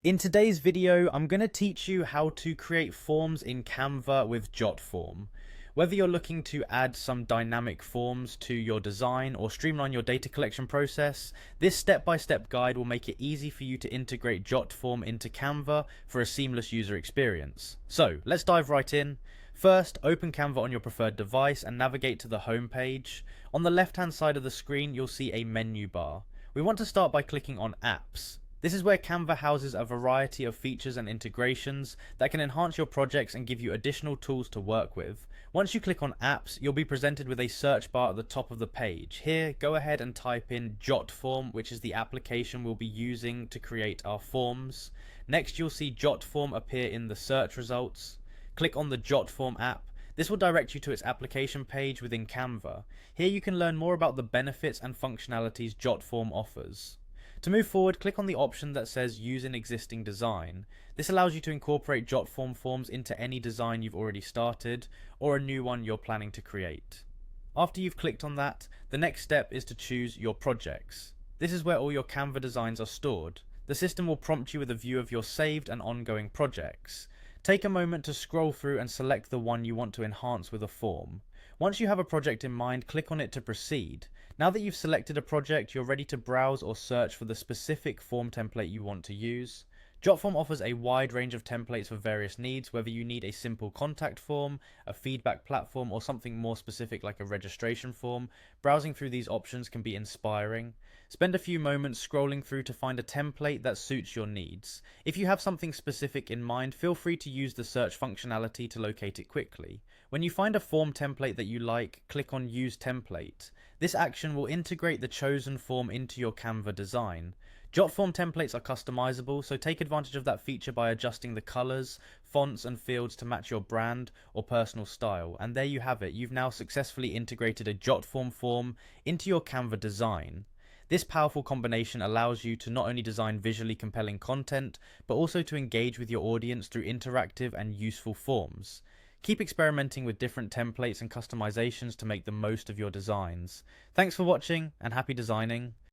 In today's video, I'm going to teach you how to create forms in Canva with Jotform. Whether you're looking to add some dynamic forms to your design or streamline your data collection process, this step-by-step guide will make it easy for you to integrate Jotform into Canva for a seamless user experience. So, let's dive right in. First, open Canva on your preferred device and navigate to the home page. On the left-hand side of the screen, you'll see a menu bar. We want to start by clicking on Apps. This is where Canva houses a variety of features and integrations that can enhance your projects and give you additional tools to work with. Once you click on Apps, you'll be presented with a search bar at the top of the page. Here, go ahead and type in Jotform, which is the application we'll be using to create our forms. Next, you'll see Jotform appear in the search results. Click on the Jotform app. This will direct you to its application page within Canva. Here you can learn more about the benefits and functionalities Jotform offers. To move forward, click on the option that says Use an existing design. This allows you to incorporate Jotform forms into any design you've already started, or a new one you're planning to create. After you've clicked on that, the next step is to choose your projects. This is where all your Canva designs are stored. The system will prompt you with a view of your saved and ongoing projects. Take a moment to scroll through and select the one you want to enhance with a form. Once you have a project in mind, click on it to proceed. Now that you've selected a project, you're ready to browse or search for the specific form template you want to use. Jotform offers a wide range of templates for various needs, whether you need a simple contact form, a feedback platform, or something more specific like a registration form. Browsing through these options can be inspiring. Spend a few moments scrolling through to find a template that suits your needs. If you have something specific in mind, feel free to use the search functionality to locate it quickly. When you find a form template that you like, click on Use Template. This action will integrate the chosen form into your Canva design. Jotform templates are customizable, so take advantage of that feature by adjusting the colors, fonts, and fields to match your brand or personal style. And there you have it, you've now successfully integrated a Jotform form into your Canva design. This powerful combination allows you to not only design visually compelling content, but also to engage with your audience through interactive and useful forms. Keep experimenting with different templates and customizations to make the most of your designs. Thanks for watching, and happy designing.